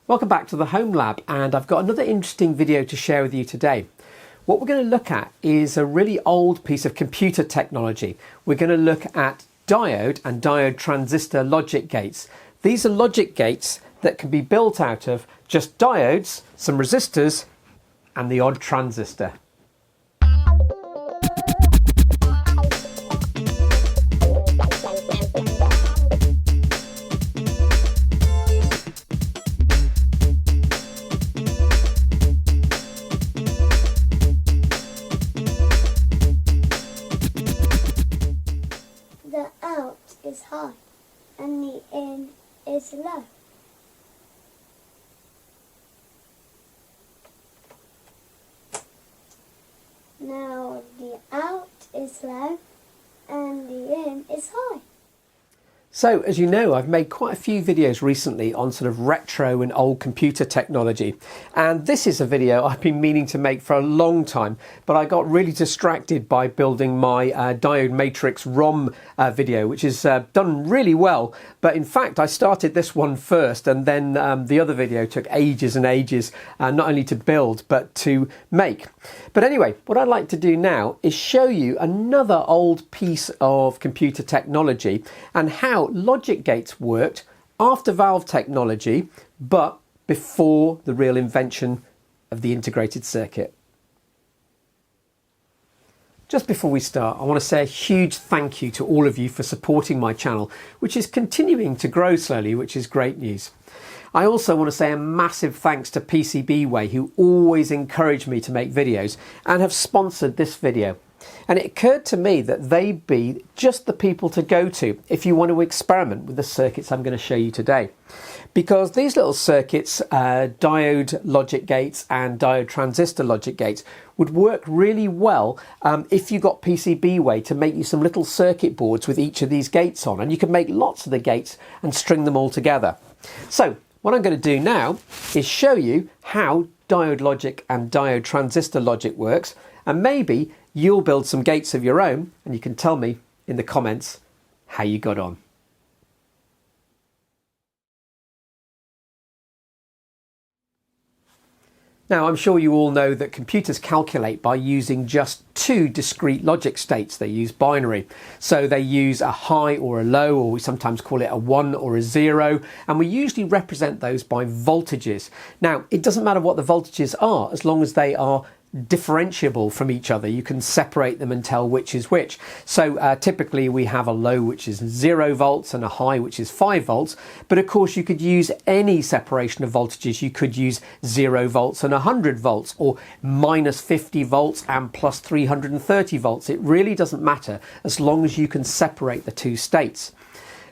Welcome back to the Home Lab, and I've got another interesting video to share with you today. What we're going to look at is a really old piece of computer technology. We're going to look at diode and diode transistor logic gates. These are logic gates that can be built out of just diodes, some resistors, and the odd transistor. The out is high and the in is low. Now the out is low and the in is high. So, as you know, I've made quite a few videos recently on sort of retro and old computer technology, and this is a video I've been meaning to make for a long time, but I got really distracted by building my diode matrix ROM video, which is done really well, but in fact I started this one first, and then the other video took ages and ages, not only to build but to make. But anyway, what I'd like to do now is show you another old piece of computer technology and how logic gates worked after valve technology, but before the real invention of the integrated circuit. Just before we start, I want to say a huge thank you to all of you for supporting my channel, which is continuing to grow slowly, which is great news. I also want to say a massive thanks to PCBWay, who always encourage me to make videos and have sponsored this video. And it occurred to me that they'd be just the people to go to if you want to experiment with the circuits I'm going to show you today. Because these little circuits, diode logic gates and diode transistor logic gates, would work really well if you got PCBWay to make you some little circuit boards with each of these gates on, and you could make lots of the gates and string them all together. So what I'm going to do now is show you how diode logic and diode transistor logic works, and maybe you'll build some gates of your own and you can tell me in the comments how you got on. Now, I'm sure you all know that computers calculate by using just two discrete logic states. They use binary. So they use a high or a low, or we sometimes call it a 1 or a 0, and we usually represent those by voltages. Now, it doesn't matter what the voltages are as long as they are differentiable from each other. You can separate them and tell which is which. So typically we have a low which is 0 volts and a high which is 5 volts, but of course you could use any separation of voltages. You could use 0 volts and 100 volts, or minus 50 volts and plus 330 volts. It really doesn't matter as long as you can separate the two states.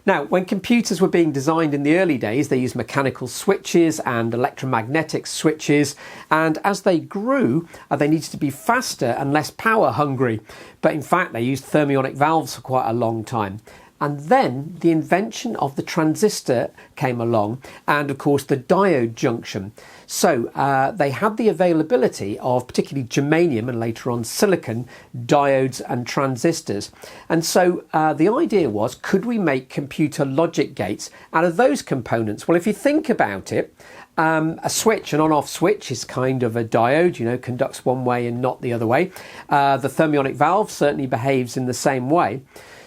Now, when computers were being designed in the early days, they used mechanical switches and electromagnetic switches, and as they grew, they needed to be faster and less power hungry. But in fact, they used thermionic valves for quite a long time. And then the invention of the transistor came along, and of course the diode junction. So they had the availability of particularly germanium and later on silicon diodes and transistors. And so the idea was, could we make computer logic gates out of those components? Well, if you think about it, a switch, an on-off switch, is kind of a diode, you know, conducts one way and not the other way. The thermionic valve certainly behaves in the same way.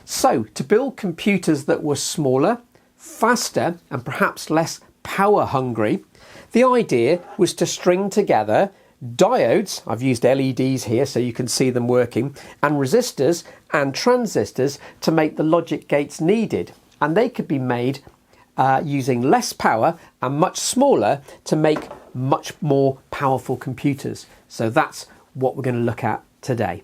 So, to build computers that were smaller, faster, and perhaps less power hungry, the idea was to string together diodes, I've used LEDs here so you can see them working, and resistors and transistors to make the logic gates needed. And they could be made using less power and much smaller to make much more powerful computers. So that's what we're going to look at today.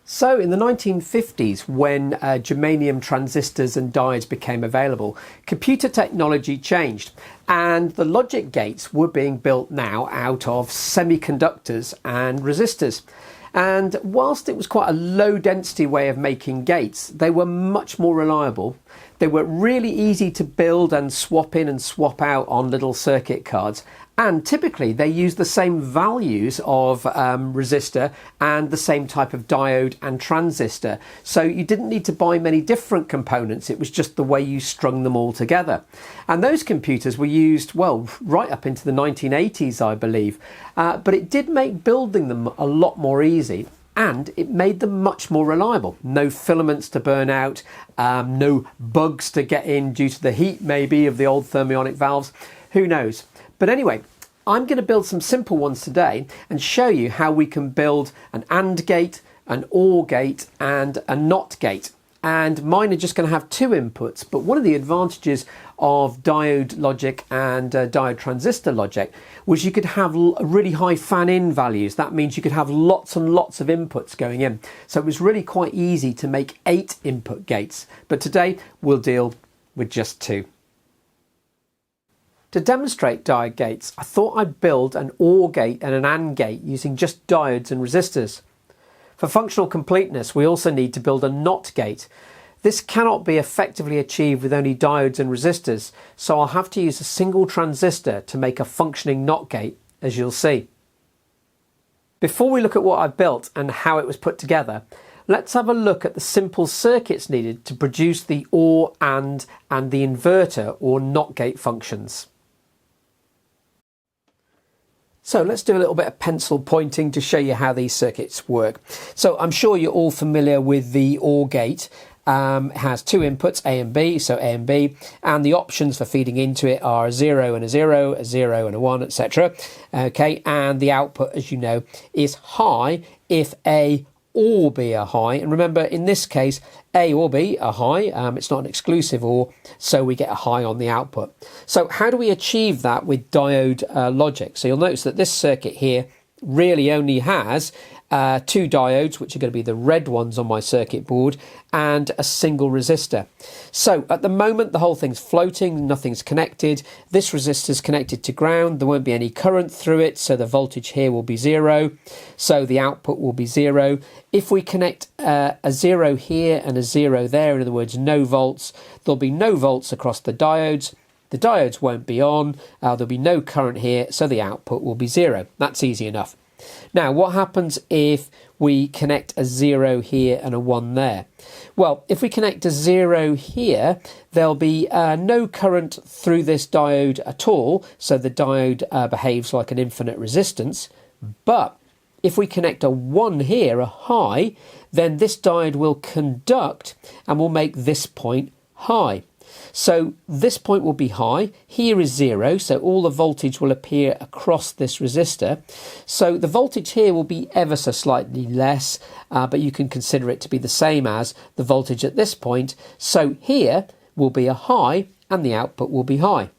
So in the 1950s, when germanium transistors and diodes became available, computer technology changed, and the logic gates were being built now out of semiconductors and resistors. And whilst it was quite a low density way of making gates, they were much more reliable. They were really easy to build and swap in and swap out on little circuit cards. And typically they use the same values of resistor and the same type of diode and transistor. So you didn't need to buy many different components. It was just the way you strung them all together. And those computers were used, well, right up into the 1980s, I believe. But it did make building them a lot more easy. And it made them much more reliable. No filaments to burn out, no bugs to get in due to the heat maybe of the old thermionic valves. Who knows? But anyway, I'm going to build some simple ones today and show you how we can build an AND gate, an OR gate and a NOT gate. And mine are just going to have two inputs, but one of the advantages of diode logic and diode transistor logic was you could have really high fan-in values. That means you could have lots and lots of inputs going in. So it was really quite easy to make 8 input gates. But today we'll deal with just 2. To demonstrate diode gates, I thought I'd build an OR gate and an AND gate using just diodes and resistors. For functional completeness, we also need to build a NOT gate. This cannot be effectively achieved with only diodes and resistors, so I'll have to use a single transistor to make a functioning NOT gate, as you'll see. Before we look at what I've built and how it was put together, let's have a look at the simple circuits needed to produce the OR, and the inverter or NOT gate functions. So let's do a little bit of pencil pointing to show you how these circuits work. So I'm sure you're all familiar with the OR gate. It has 2 inputs, A and B, so A and B, and the options for feeding into it are a 0 and a 0, a 0 and a 1, etc. Okay, and the output, as you know, is high if A or B are high. And remember, in this case, A or B are high. It's not an exclusive OR, so we get a high on the output. So how do we achieve that with diode logic? So you'll notice that this circuit here really only has 2 diodes, which are going to be the red ones on my circuit board, and a single resistor. So at the moment the whole thing's floating, nothing's connected. This resistor is connected to ground, there won't be any current through it, so the voltage here will be 0, so the output will be 0. If we connect a 0 here and a 0 there, in other words no volts, there'll be no volts across the diodes. The diodes won't be on, there'll be no current here, so the output will be 0. That's easy enough. Now, what happens if we connect a 0 here and a 1 there? Well, if we connect a 0 here, there'll be no current through this diode at all, so the diode behaves like an infinite resistance. But if we connect a 1 here, a high, then this diode will conduct and will make this point high. So this point will be high, here is 0, so all the voltage will appear across this resistor. So the voltage here will be ever so slightly less, but you can consider it to be the same as the voltage at this point. So here will be a high and the output will be high.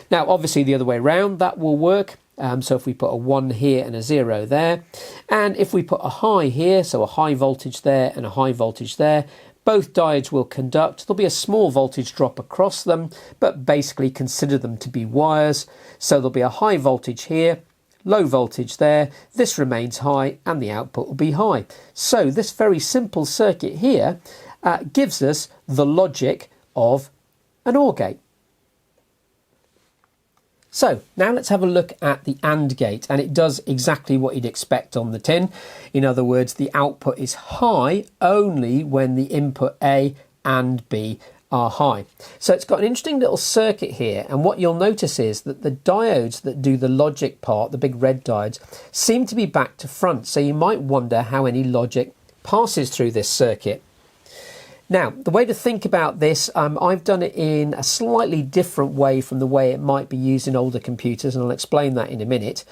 Now obviously the other way around that will work. So if we put a 1 here and a 0 there, and if we put a high here, so a high voltage there and a high voltage there, both diodes will conduct. There'll be a small voltage drop across them, but basically consider them to be wires. So there'll be a high voltage here, low voltage there, this remains high, and the output will be high. So this very simple circuit here gives us the logic of an OR gate. So now let's have a look at the AND gate, and it does exactly what you'd expect on the tin. In other words, the output is high only when the input A and B are high. So it's got an interesting little circuit here, and what you'll notice is that the diodes that do the logic part, the big red diodes, seem to be back to front, so you might wonder how any logic passes through this circuit. Now, the way to think about this, I've done it in a slightly different way from the way it might be used in older computers, and I'll explain that in a minute.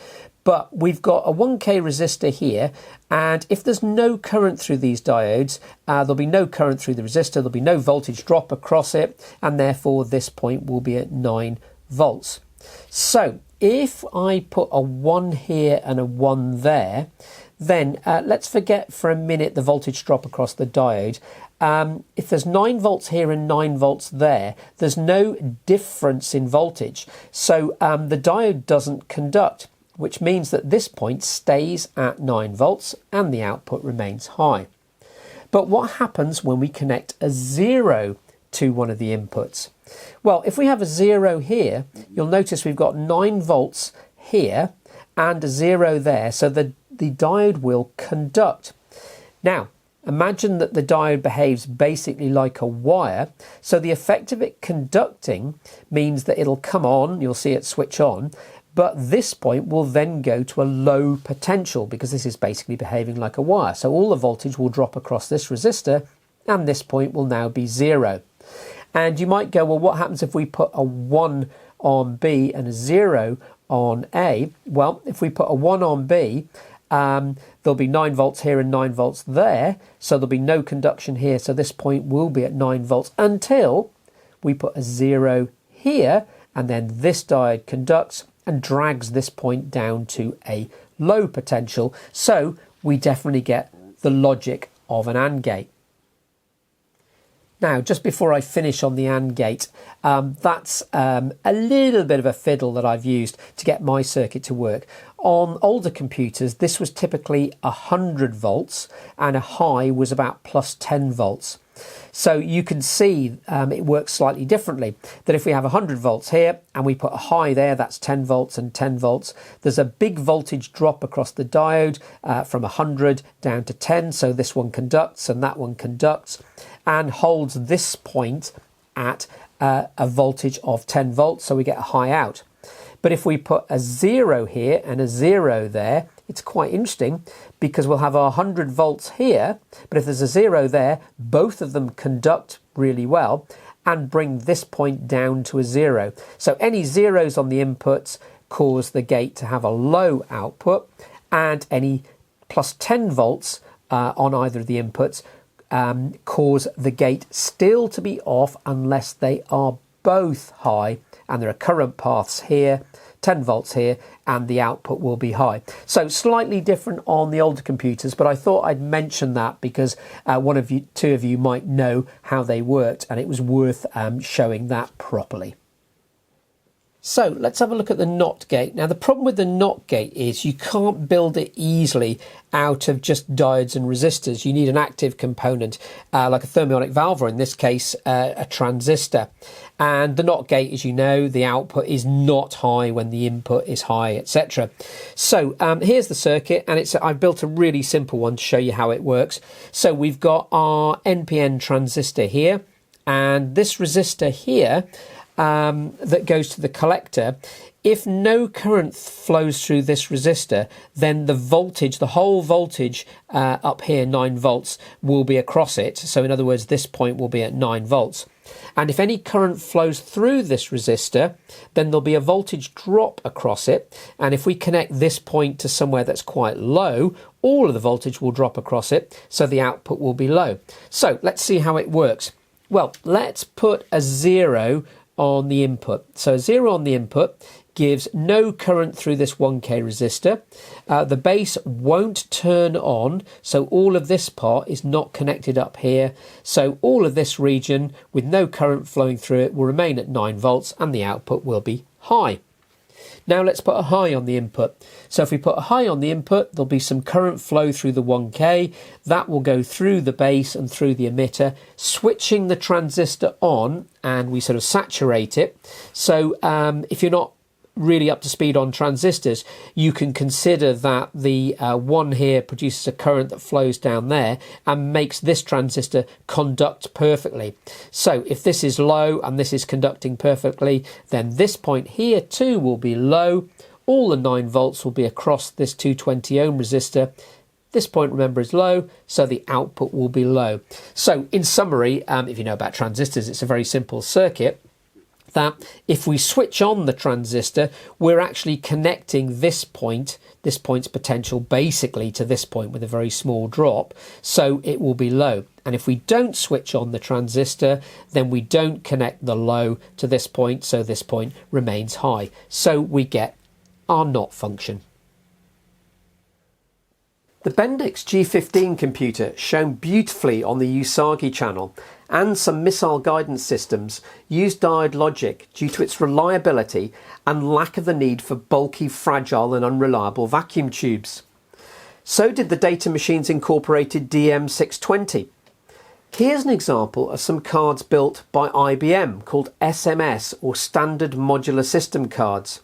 But we've got a 1K resistor here, and if there's no current through these diodes, there'll be no current through the resistor, there'll be no voltage drop across it, and therefore this point will be at 9 volts. So if I put a 1 here and a 1 there, then let's forget for a minute the voltage drop across the diode. If there's 9 volts here and 9 volts there, there's no difference in voltage. So the diode doesn't conduct, which means that this point stays at 9 volts and the output remains high. But what happens when we connect a 0 to one of the inputs. Well, if we have a 0 here, you'll notice we've got 9 volts here and a 0 there, so the diode will conduct. Now, imagine that the diode behaves basically like a wire, so the effect of it conducting means that it'll come on, you'll see it switch on, but this point will then go to a low potential because this is basically behaving like a wire. So all the voltage will drop across this resistor and this point will now be 0. And you might go, well, what happens if we put a 1 on B and a 0 on A? Well, if we put a 1 on B, there'll be 9 volts here and 9 volts there, so there'll be no conduction here, so this point will be at 9 volts until we put a 0 here, and then this diode conducts and drags this point down to a low potential, so we definitely get the logic of an AND gate. Now, just before I finish on the AND gate, that's a little bit of a fiddle that I've used to get my circuit to work. On older computers, this was typically 100 volts and a high was about plus 10 volts. So you can see it works slightly differently, that if we have 100 volts here and we put a high there, that's 10 volts and 10 volts. There's a big voltage drop across the diode from 100 down to 10, so this one conducts and that one conducts and holds this point at a voltage of 10 volts, so we get a high out. But if we put a 0 here and a 0 there, it's quite interesting because we'll have our 100 volts here, but if there's a 0 there, both of them conduct really well and bring this point down to a 0. So any zeros on the inputs cause the gate to have a low output, and any plus 10 volts on either of the inputs cause the gate still to be off unless they are both high, and there are current paths here, 10 volts here, and the output will be high. So slightly different on the older computers, but I thought I'd mention that because two of you might know how they worked, and it was worth showing that properly. So let's have a look at the NOT gate. Now the problem with the NOT gate is you can't build it easily out of just diodes and resistors. You need an active component like a thermionic valve, or in this case a transistor. And the NOT gate, as you know, the output is not high when the input is high, etc. So here's the circuit, and I've built a really simple one to show you how it works. So we've got our NPN transistor here, and this resistor here that goes to the collector. If no current flows through this resistor, then the voltage, the whole voltage up here, 9 volts, will be across it. So in other words, this point will be at 9 volts. And if any current flows through this resistor, then there'll be a voltage drop across it. And if we connect this point to somewhere that's quite low, all of the voltage will drop across it, so the output will be low. So let's see how it works. Well, let's put a 0 on the input. So a 0 on the input gives no current through this 1K resistor. The base won't turn on, so all of this part is not connected up here. So all of this region with no current flowing through it will remain at 9 volts and the output will be high. Now let's put a high on the input. So if we put a high on the input, there'll be some current flow through the 1K. That will go through the base and through the emitter, switching the transistor on, and we sort of saturate it. So if you're not really up to speed on transistors, you can consider that the one here produces a current that flows down there and makes this transistor conduct perfectly. So if this is low and this is conducting perfectly, then this point here too will be low. All the 9 volts will be across this 220 ohm resistor. This point, remember, is low, so the output will be low. So in summary, if you know about transistors, it's a very simple circuit. That if we switch on the transistor, we're actually connecting this point's potential basically to this point with a very small drop, so it will be low. And if we don't switch on the transistor, then we don't connect the low to this point, so this point remains high. So we get our NOT function. The Bendix G15 computer, shown beautifully on the Usagi channel, and some missile guidance systems use Diode Logic due to its reliability and lack of the need for bulky, fragile and unreliable vacuum tubes. So did the Data Machines Incorporated DM620. Here's an example of some cards built by IBM called SMS, or Standard Modular System cards.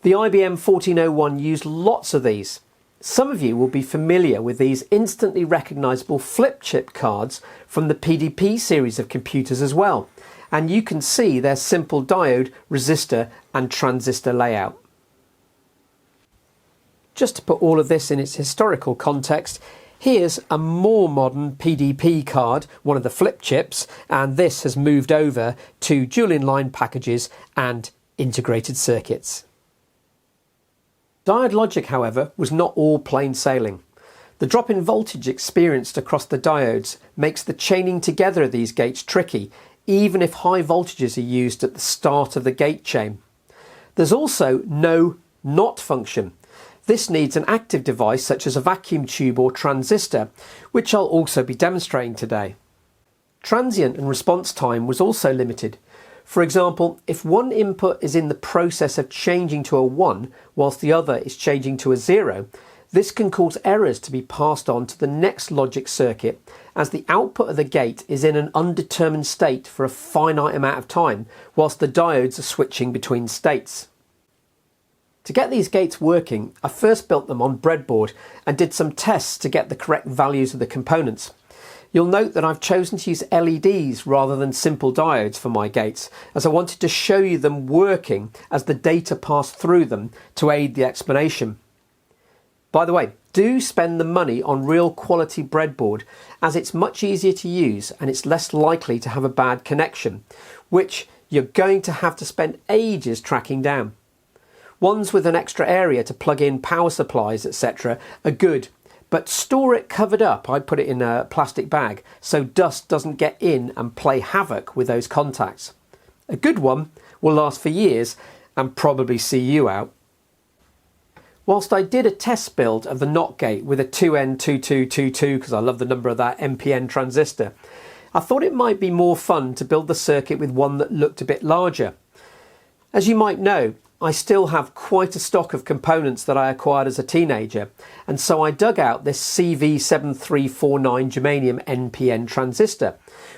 The IBM 1401 used lots of these. Some of you will be familiar with these instantly recognisable flip chip cards from the PDP series of computers as well, and you can see their simple diode, resistor and transistor layout. Just to put all of this in its historical context, here's a more modern PDP card, one of the flip chips, and this has moved over to dual inline packages and integrated circuits. Diode logic, however, was not all plain sailing. The drop in voltage experienced across the diodes makes the chaining together of these gates tricky, even if high voltages are used at the start of the gate chain. There's also no NOT function. This needs an active device such as a vacuum tube or transistor, which I'll also be demonstrating today. Transient and response time was also limited. For example, if one input is in the process of changing to a 1 whilst the other is changing to a 0, this can cause errors to be passed on to the next logic circuit, as the output of the gate is in an undetermined state for a finite amount of time whilst the diodes are switching between states. To get these gates working, I first built them on breadboard and did some tests to get the correct values of the components. You'll note that I've chosen to use LEDs rather than simple diodes for my gates, as I wanted to show you them working as the data passed through them to aid the explanation. By the way, do spend the money on real quality breadboard, as it's much easier to use and it's less likely to have a bad connection, which you're going to have to spend ages tracking down. Ones with an extra area to plug in power supplies, etc. are good, but store it covered up. I put it in a plastic bag so dust doesn't get in and play havoc with those contacts. A good one will last for years and probably see you out. Whilst I did a test build of the NOT gate with a 2N2222, because I love the number of that NPN transistor, I thought it might be more fun to build the circuit with one that looked a bit larger. As you might know, I still have quite a stock of components that I acquired as a teenager, and so I dug out this CV7349 germanium NPN transistor,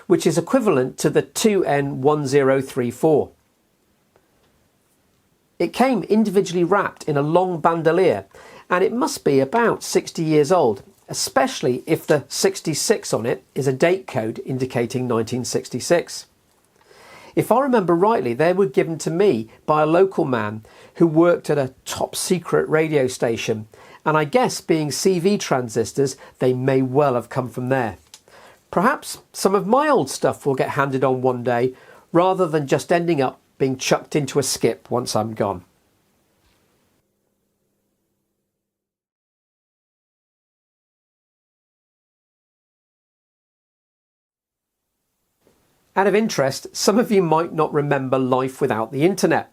which is equivalent to the 2N1034. It came individually wrapped in a long bandolier, and it must be about 60 years old, especially if the 66 on it is a date code indicating 1966. If I remember rightly, they were given to me by a local man who worked at a top secret radio station, and I guess being CV transistors, they may well have come from there. Perhaps some of my old stuff will get handed on one day, rather than just ending up being chucked into a skip once I'm gone. Out of interest, some of you might not remember life without the internet.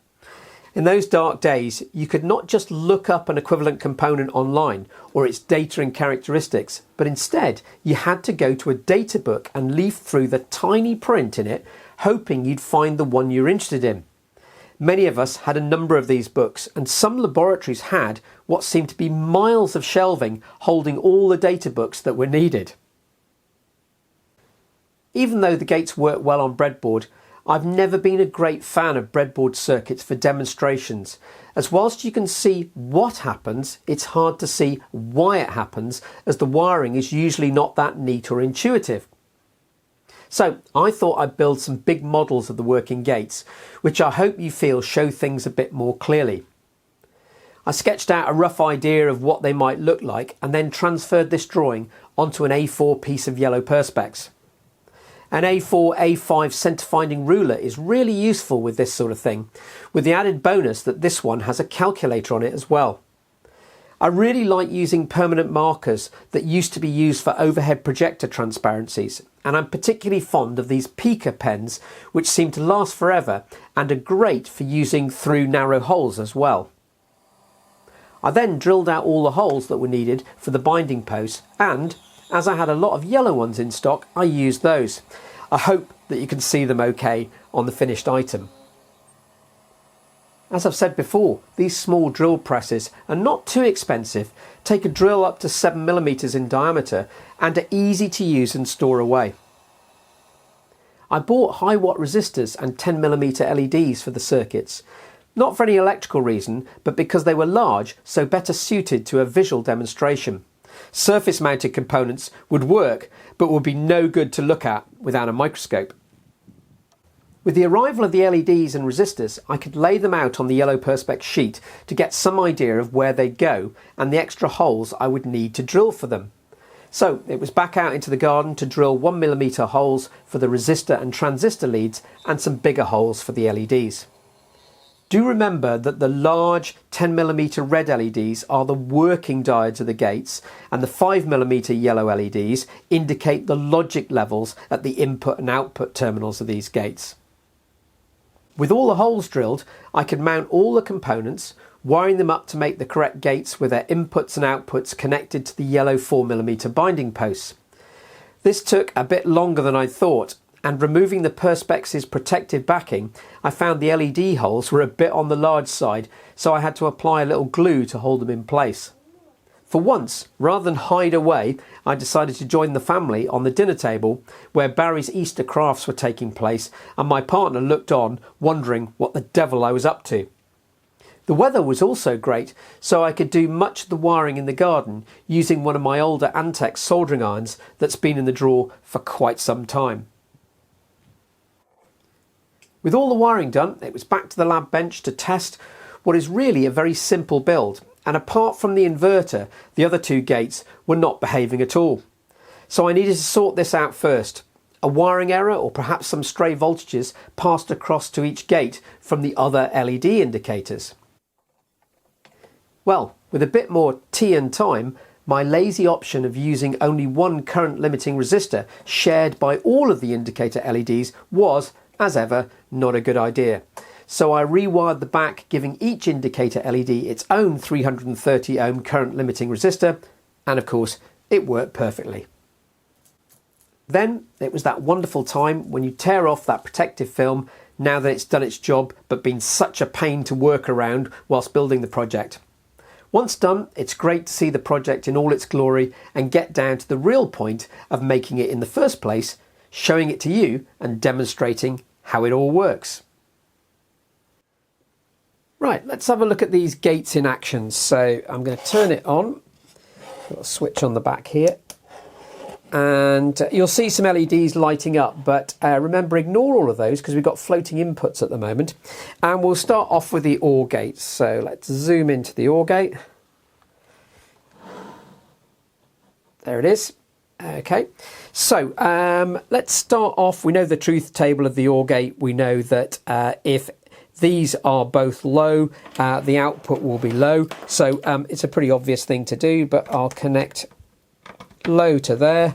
In those dark days, you could not just look up an equivalent component online or its data and characteristics, but instead you had to go to a data book and leaf through the tiny print in it, hoping you'd find the one you're interested in. Many of us had a number of these books, and some laboratories had what seemed to be miles of shelving holding all the data books that were needed. Even though the gates work well on breadboard, I've never been a great fan of breadboard circuits for demonstrations, as whilst you can see what happens, it's hard to see why it happens, as the wiring is usually not that neat or intuitive. So I thought I'd build some big models of the working gates, which I hope you feel show things a bit more clearly. I sketched out a rough idea of what they might look like and then transferred this drawing onto an A4 piece of yellow perspex. An A4, A5 centre finding ruler is really useful with this sort of thing, with the added bonus that this one has a calculator on it as well. I really like using permanent markers that used to be used for overhead projector transparencies, and I'm particularly fond of these Pica pens, which seem to last forever and are great for using through narrow holes as well. I then drilled out all the holes that were needed for the binding posts, and as I had a lot of yellow ones in stock, I used those. I hope that you can see them okay on the finished item. As I've said before, these small drill presses are not too expensive, take a drill up to 7mm in diameter, and are easy to use and store away. I bought high watt resistors and 10mm LEDs for the circuits. Not for any electrical reason, but because they were large, so better suited to a visual demonstration. Surface mounted components would work, but would be no good to look at without a microscope. With the arrival of the LEDs and resistors, I could lay them out on the yellow perspex sheet to get some idea of where they'd go and the extra holes I would need to drill for them. So it was back out into the garden to drill 1mm holes for the resistor and transistor leads and some bigger holes for the LEDs. Do remember that the large 10mm red LEDs are the working diodes of the gates, and the 5mm yellow LEDs indicate the logic levels at the input and output terminals of these gates. With all the holes drilled, I could mount all the components, wiring them up to make the correct gates with their inputs and outputs connected to the yellow 4mm binding posts. This took a bit longer than I thought, and removing the Perspex's protective backing, I found the LED holes were a bit on the large side, so I had to apply a little glue to hold them in place. For once, rather than hide away, I decided to join the family on the dinner table where Barry's Easter crafts were taking place, and my partner looked on, wondering what the devil I was up to. The weather was also great, so I could do much of the wiring in the garden using one of my older Antex soldering irons that's been in the drawer for quite some time. With all the wiring done, it was back to the lab bench to test what is really a very simple build, and apart from the inverter, the other two gates were not behaving at all. So I needed to sort this out first. A wiring error or perhaps some stray voltages passed across to each gate from the other LED indicators. Well, with a bit more tea and time, my lazy option of using only one current limiting resistor shared by all of the indicator LEDs was, as ever, not a good idea. So I rewired the back, giving each indicator LED its own 330 ohm current limiting resistor, and of course it worked perfectly. Then it was that wonderful time when you tear off that protective film now that it's done its job but been such a pain to work around whilst building the project. Once done, it's great to see the project in all its glory and get down to the real point of making it in the first place, showing it to you and demonstrating how it all works. Right, let's have a look at these gates in action. So I'm going to turn it on. Got a switch on the back here. And you'll see some LEDs lighting up, but remember, ignore all of those because we've got floating inputs at the moment. And we'll start off with the OR gate. So let's zoom into the OR gate. There it is. Okay, so let's start off. We know the truth table of the OR gate. We know that if these are both low, the output will be low. So it's a pretty obvious thing to do, but I'll connect low to there.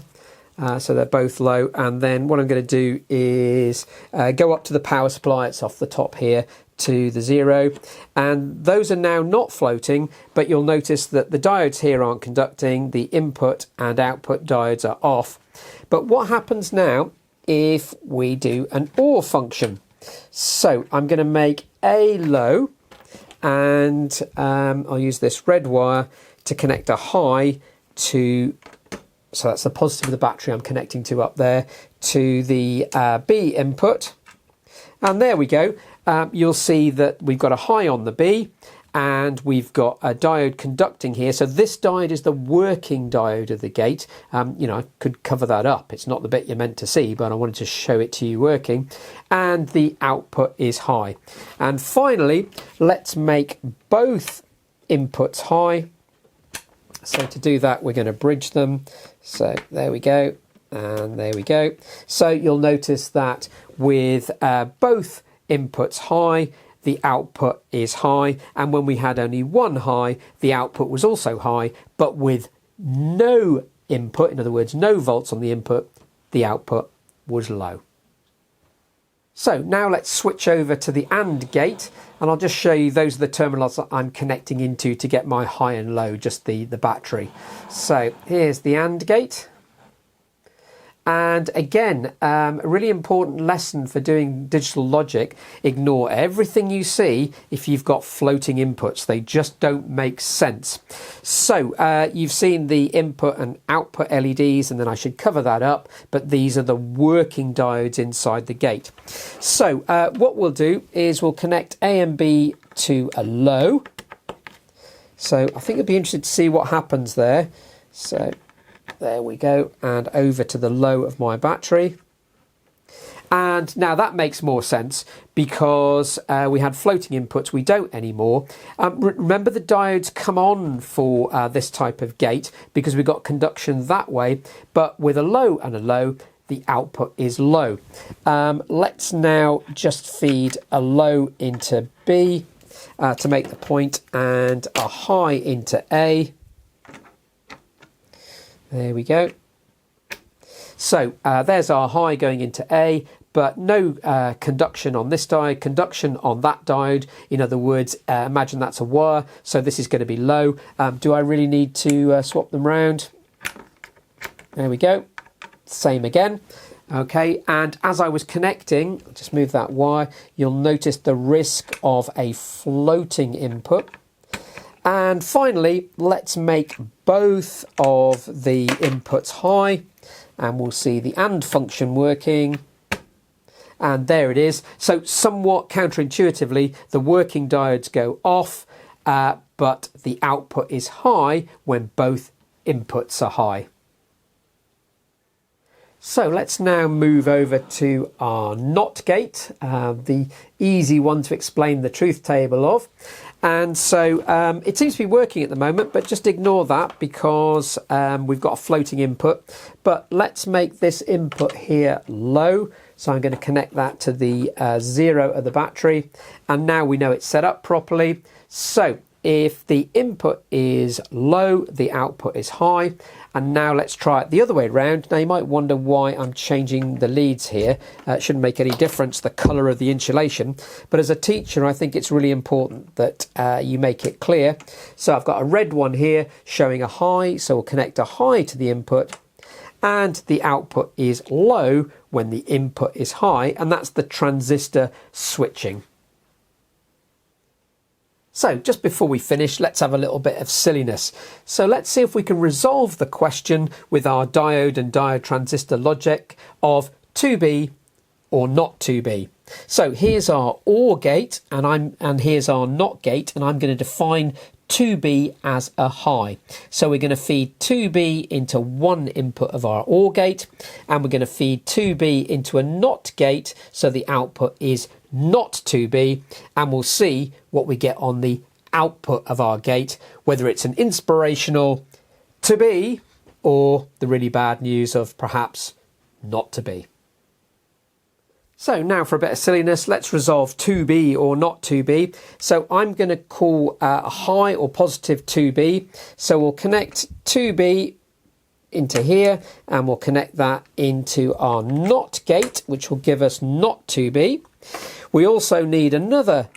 So they're both low. And then what I'm going to do is go up to the power supply. It's off the top here to the 0. And those are now not floating, but you'll notice that the diodes here aren't conducting. The input and output diodes are off. But what happens now if we do an OR function? So I'm going to make A low, and I'll use this red wire to connect a high to, so that's the positive of the battery I'm connecting to up there, to the B input. And there we go. You'll see that we've got a high on the B, and we've got a diode conducting here. So this diode is the working diode of the gate. You know, I could cover that up. It's not the bit you're meant to see, but I wanted to show it to you working. And the output is high. And finally, let's make both inputs high. So to do that, we're going to bridge them. So there we go. And there we go. So you'll notice that with both inputs high, the output is high, and when we had only one high, the output was also high, but with no input, in other words, no volts on the input, the output was low. So now let's switch over to the AND gate, and I'll just show you those are the terminals that I'm connecting into to get my high and low, just the battery. So here's the AND gate. And again, a really important lesson for doing digital logic: ignore everything you see if you've got floating inputs. They just don't make sense. So you've seen the input and output LEDs, and then I should cover that up, but these are the working diodes inside the gate. So what we'll do is we'll connect A and B to a low. So I think it'd be interesting to see what happens there. So there we go, and over to the low of my battery. And now that makes more sense because we had floating inputs, we don't anymore. Remember, the diodes come on for this type of gate because we've got conduction that way, but with a low and a low, the output is low. Let's now just feed a low into B to make the point, and a high into A. There we go. So there's our high going into A, but no conduction on this diode, conduction on that diode. In other words, imagine that's a wire, so this is going to be low. Do I really need to swap them round? There we go. Same again. Okay, and as I was connecting, I'll just move that wire, you'll notice the risk of a floating input. And finally, let's make both of the inputs high, and we'll see the AND function working. And there it is. So somewhat counterintuitively, the working diodes go off, but the output is high when both inputs are high. So let's now move over to our NOT gate, the easy one to explain the truth table of. And so it seems to be working at the moment, but just ignore that because we've got a floating input. But let's make this input here low. So I'm going to connect that to the 0 of the battery. And now we know it's set up properly. So if the input is low, the output is high. And now let's try it the other way around. Now you might wonder why I'm changing the leads here. It shouldn't make any difference, the colour of the insulation. But as a teacher, I think it's really important that you make it clear. So I've got a red one here showing a high. So we'll connect a high to the input. And the output is low when the input is high. And that's the transistor switching. So just before we finish, let's have a little bit of silliness. So let's see if we can resolve the question with our diode and diode transistor logic of 2B or not 2B. So here's our OR gate and here's our NOT gate, and I'm going to define 2B as a high. So we're going to feed 2B into one input of our OR gate, and we're going to feed 2B into a NOT gate, so the output is not 2B, and we'll see what we get on the output of our gate, whether it's an inspirational to be or the really bad news of perhaps not to be. So now for a bit of silliness, let's resolve 2B or not 2B. So I'm going to call a high or positive 2B. So we'll connect 2B into here, and we'll connect that into our NOT gate, which will give us not 2B. We also need another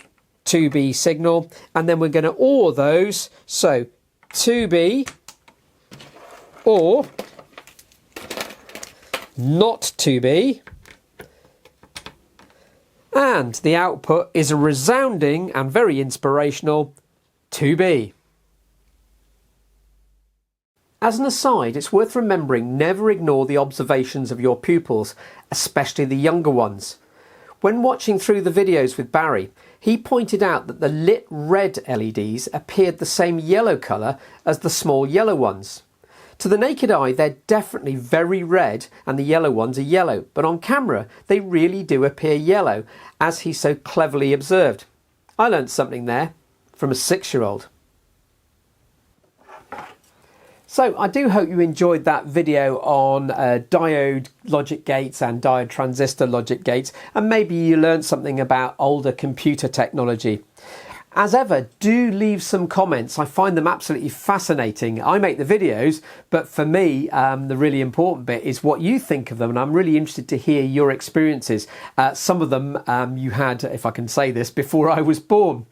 2B signal, and then we're going to OR those. So 2B or not 2B. And the output is a resounding and very inspirational 2B. As an aside, it's worth remembering never ignore the observations of your pupils, especially the younger ones. When watching through the videos with Barry, he pointed out that the lit red LEDs appeared the same yellow colour as the small yellow ones. To the naked eye, they're definitely very red and the yellow ones are yellow, but on camera they really do appear yellow, as he so cleverly observed. I learnt something there from a 6-year-old. So I do hope you enjoyed that video on diode logic gates and diode transistor logic gates, and maybe you learned something about older computer technology. As ever, do leave some comments. I find them absolutely fascinating. I make the videos, but for me, the really important bit is what you think of them, and I'm really interested to hear your experiences. Some of them you had, if I can say this, before I was born.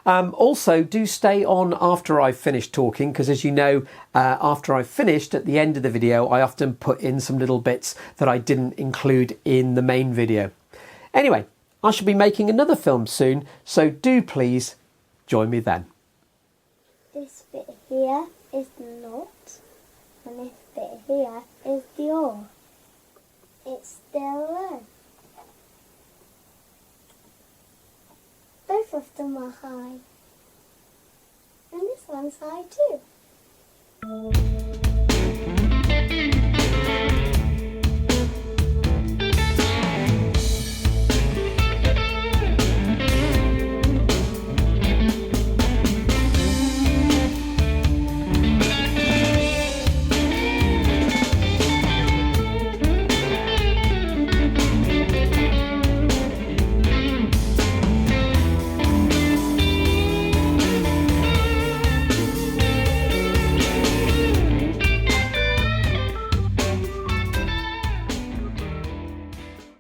Also, do stay on after I've finished talking, because as you know, after I've finished, at the end of the video, I often put in some little bits that I didn't include in the main video. Anyway, I shall be making another film soon, so do please join me then. This bit here is the knot, and this bit here is the ore. It's still low. Both of them are high. And this one's high too.